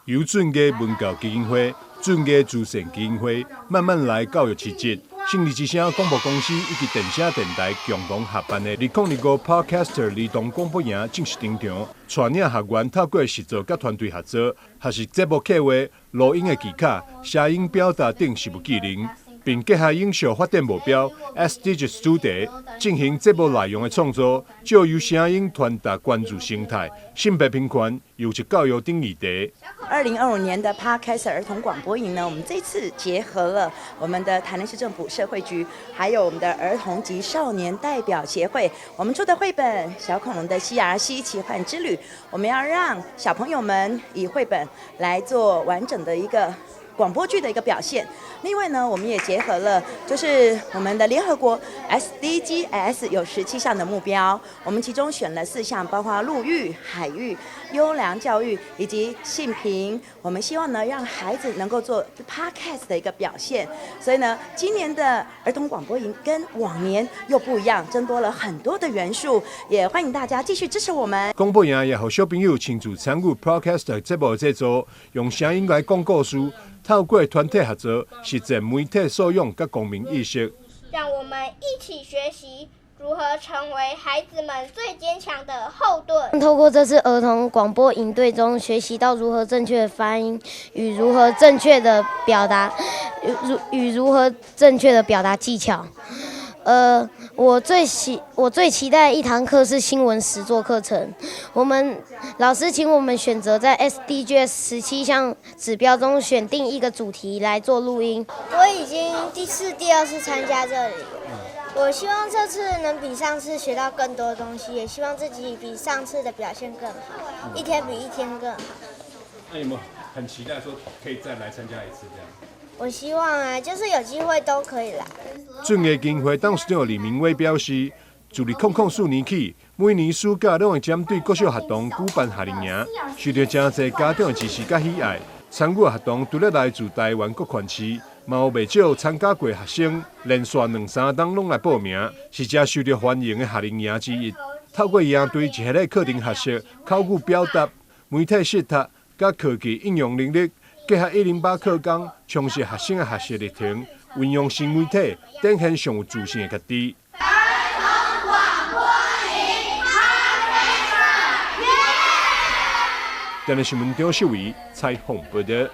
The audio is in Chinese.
由准家文教基金会、准家慈善基金会慢慢来教育市集。胜利之声广播公司以及电声电台共同合办的2025 Podcaster 儿童广播营正式登场，带领学员透过实作甲团队合作，学习节目企划、录音的技巧、声音表达等实务技能，并结合影像发展目标 SDGs 主题，进行节目内容的创作，借由声音传达关注生态、性别平权、优质教育等议题。2025年的 Podcast 儿童广播营呢，我们这次结合了我们的台南市政府社会局，还有我们的儿童及少年代表协会，我们出的绘本《小恐龙的 CRC 奇幻之旅》，我们要让小朋友们以绘本来做完整的一个广播剧的一个表现。另外呢，我们也结合了就是我们的联合国 SDGs 有17项的目标，我们其中选了4项，包括陆域、海域、优良教育以及性平。我们希望呢，让孩子能够做 podcast 的一个表现。所以呢，今年的儿童广播营跟往年又不一样，增多了很多的元素，也欢迎大家继续支持我们。广播营也让小朋友亲自参与 podcast 节目制作，用声音来讲故事。透过团体合作，实践媒体素养和公民意识。让我们一起学习如何成为孩子们最坚强的后盾。透过这次儿童广播营队中，学习到如何正确的发音与如何正确的表达，如何正确的表达技巧。我最期待的一堂课是新闻实作课程。我们老师请我们选择在 SDGs 17项指标中选定一个主题来做录音。我已经第二次参加这里，我希望这次能比上次学到更多东西，也希望自己比上次的表现更好，一天比一天更好。那有没有很期待说可以再来参加一次这样？我希望就是有机会都可以来。准基金会董事长李明伟表示，自2004年起，每年暑假拢会针对各项活动举办夏令营，受到真侪家长的支持甲喜爱。参与的活动除了来自台湾各县市，嘛有不少参加过的学生，连续2-3天拢来报名，是真受到欢迎的夏令营之一。透过营队一系列课程学习口语表达、媒体识读甲科技应用能力。结合108课纲，充实学生的学习历程，运用新媒体，展现上有自信的家己。儿童广播营 Podcaster， 电视新闻张秀仪采访报道。